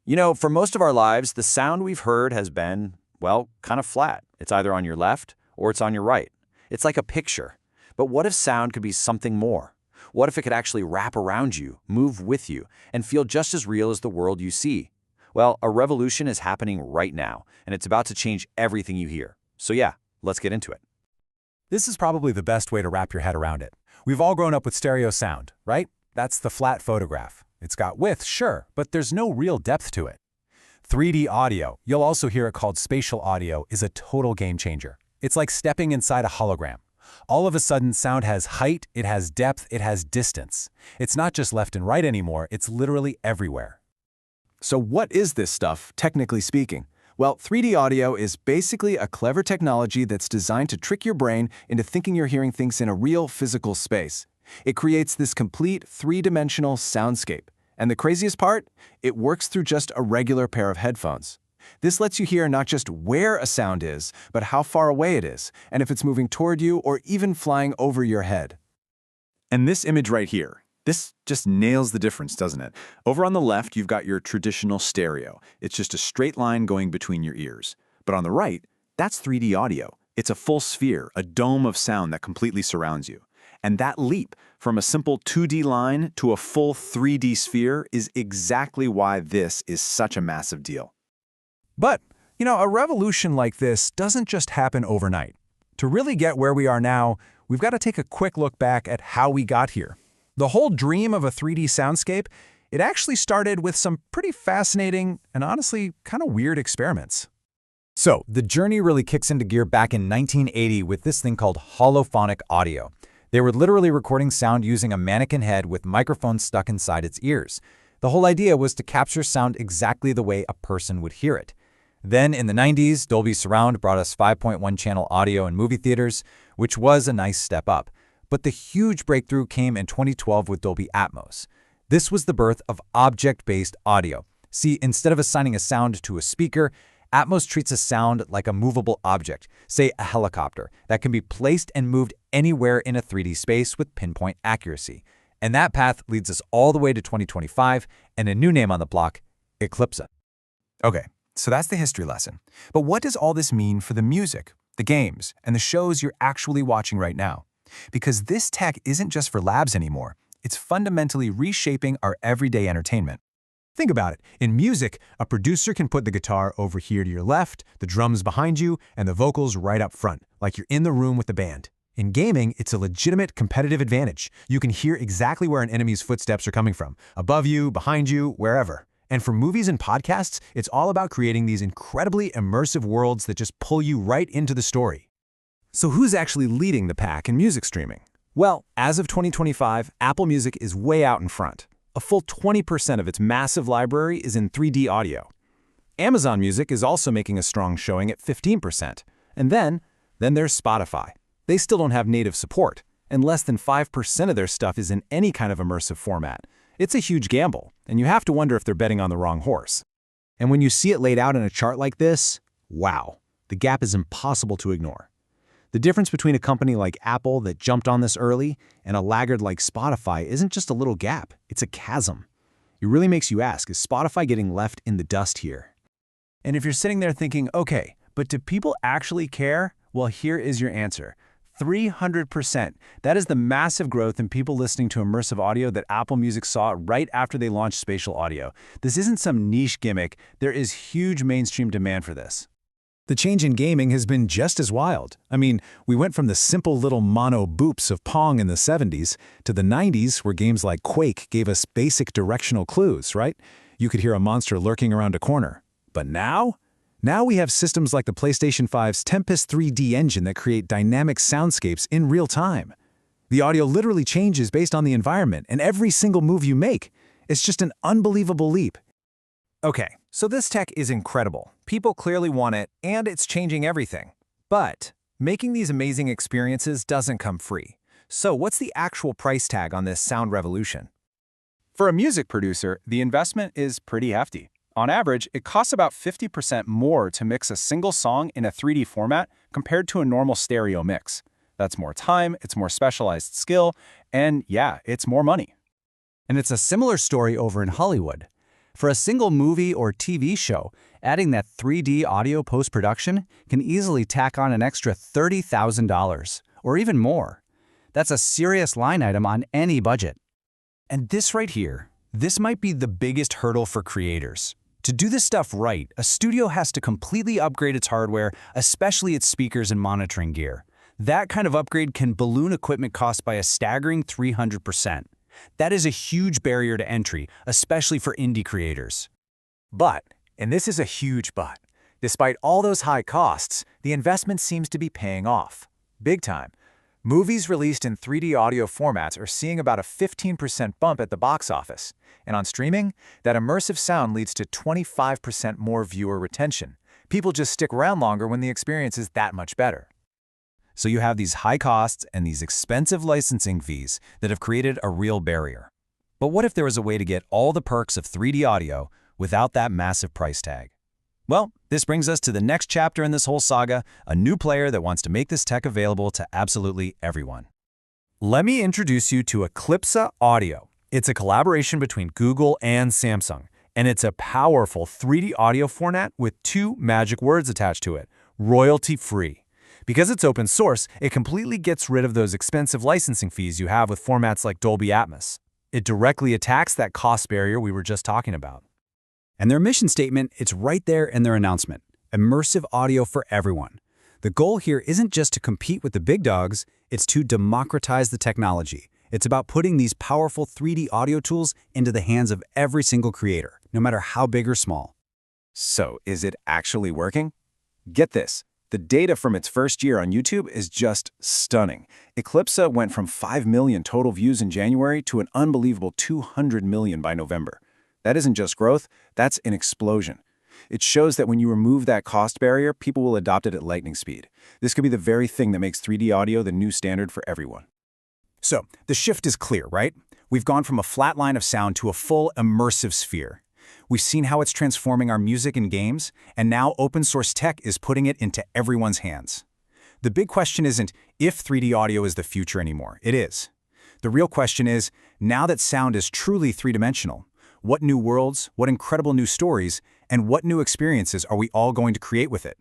You know, for most of our lives, the sound we've heard has been, well, kind of flat. It's either on your left or it's on your right. It's like a picture. But what if sound could be something more? What if it could actually wrap around you, move with you, and feel just as real as the world you see? Well, a revolution is happening right now, and it's about to change everything you hear. So yeah, let's get into it. This is probably the best way to wrap your head around it. We've all grown up with stereo sound, right? That's the flat photograph. It's got width, sure, but there's no real depth to it. 3D audio, you'll also hear it called spatial audio, is a total game changer. It's like stepping inside a hologram. All of a sudden, sound has height, it has depth, it has distance. It's not just left and right anymore, it's literally everywhere. So what is this stuff, technically speaking? Well, 3D audio is basically a clever technology that's designed to trick your brain into thinking you're hearing things in a real physical space. It creates this complete three-dimensional soundscape. And the craziest part? It works through just a regular pair of headphones. This lets you hear not just where a sound is, but how far away it is, and if it's moving toward you or even flying over your head. And this image right here, this just nails the difference, doesn't it? Over on the left, you've got your traditional stereo. It's just a straight line going between your ears. But on the right, that's 3D audio. It's a full sphere, a dome of sound that completely surrounds you. And that leap from a simple 2D line to a full 3D sphere is exactly why this is such a massive deal. But, a revolution like this doesn't just happen overnight. To really get where we are now, we've got to take a quick look back at how we got here. The whole dream of a 3D soundscape, it actually started with some pretty fascinating and honestly kind of weird experiments. So, the journey really kicks into gear back in 1980 with this thing called holophonic audio. They were literally recording sound using a mannequin head with microphones stuck inside its ears. The whole idea was to capture sound exactly the way a person would hear it. Then in the 90s, Dolby Surround brought us 5.1 channel audio in movie theaters, which was a nice step up. But the huge breakthrough came in 2012 with Dolby Atmos. This was the birth of object-based audio. See, instead of assigning a sound to a speaker, Atmos treats a sound like a movable object, say a helicopter, that can be placed and moved anywhere in a 3D space with pinpoint accuracy. And that path leads us all the way to 2025 and a new name on the block, Eclipse. Okay, so that's the history lesson. But what does all this mean for the music, the games, and the shows you're actually watching right now? Because this tech isn't just for labs anymore. It's fundamentally reshaping our everyday entertainment. Think about it. In music, a producer can put the guitar over here to your left, the drums behind you, and the vocals right up front, like you're in the room with the band. In gaming, it's a legitimate competitive advantage. You can hear exactly where an enemy's footsteps are coming from, above you, behind you, wherever. And for movies and podcasts, it's all about creating these incredibly immersive worlds that just pull you right into the story. So who's actually leading the pack in music streaming? Well, as of 2025, Apple Music is way out in front. A full 20% of its massive library is in 3D audio. Amazon Music is also making a strong showing at 15%. And then there's Spotify. They still don't have native support, and less than 5% of their stuff is in any kind of immersive format. It's a huge gamble, and you have to wonder if they're betting on the wrong horse. And when you see it laid out in a chart like this, wow, the gap is impossible to ignore. The difference between a company like Apple that jumped on this early and a laggard like Spotify isn't just a little gap, it's a chasm. It really makes you ask, is Spotify getting left in the dust here? And if you're sitting there thinking, okay, but do people actually care? Well, here is your answer. 300%. That is the massive growth in people listening to immersive audio that Apple Music saw right after they launched spatial audio. This isn't some niche gimmick. There is huge mainstream demand for this. The change in gaming has been just as wild. I mean, we went from the simple little mono boops of Pong in the 70s to the 90s where games like Quake gave us basic directional clues, right? You could hear a monster lurking around a corner. But now we have systems like the PlayStation 5's Tempest 3D engine that create dynamic soundscapes in real time. The audio literally changes based on the environment and every single move you make. It's just an unbelievable leap. Okay, so this tech is incredible. People clearly want it, and it's changing everything. But making these amazing experiences doesn't come free. So what's the actual price tag on this sound revolution? For a music producer, the investment is pretty hefty. On average, it costs about 50% more to mix a single song in a 3D format compared to a normal stereo mix. That's more time, it's more specialized skill, and yeah, it's more money. And it's a similar story over in Hollywood. For a single movie or TV show, adding that 3D audio post-production can easily tack on an extra $30,000, or even more. That's a serious line item on any budget. And this right here, this might be the biggest hurdle for creators. To do this stuff right, a studio has to completely upgrade its hardware, especially its speakers and monitoring gear. That kind of upgrade can balloon equipment costs by a staggering 300%. That is a huge barrier to entry, especially for indie creators. But, and this is a huge but, despite all those high costs, the investment seems to be paying off. Big time. Movies released in 3D audio formats are seeing about a 15% bump at the box office. And on streaming, that immersive sound leads to 25% more viewer retention. People just stick around longer when the experience is that much better. So you have these high costs and these expensive licensing fees that have created a real barrier. But what if there was a way to get all the perks of 3D audio without that massive price tag? Well, this brings us to the next chapter in this whole saga, a new player that wants to make this tech available to absolutely everyone. Let me introduce you to Eclipsa Audio. It's a collaboration between Google and Samsung, and it's a powerful 3D audio format with two magic words attached to it: royalty-free. Because it's open source, it completely gets rid of those expensive licensing fees you have with formats like Dolby Atmos. It directly attacks that cost barrier we were just talking about. And their mission statement, it's right there in their announcement: immersive audio for everyone. The goal here isn't just to compete with the big dogs, it's to democratize the technology. It's about putting these powerful 3D audio tools into the hands of every single creator, no matter how big or small. So, is it actually working? Get this. The data from its first year on YouTube is just stunning. Eclipsa went from 5 million total views in January to an unbelievable 200 million by November. That isn't just growth, that's an explosion. It shows that when you remove that cost barrier, people will adopt it at lightning speed. This could be the very thing that makes 3D audio the new standard for everyone. So, the shift is clear, right? We've gone from a flat line of sound to a full immersive sphere. We've seen how it's transforming our music and games, and now open source tech is putting it into everyone's hands. The big question isn't if 3D audio is the future anymore. It is. The real question is, now that sound is truly three-dimensional, what new worlds, what incredible new stories, and what new experiences are we all going to create with it?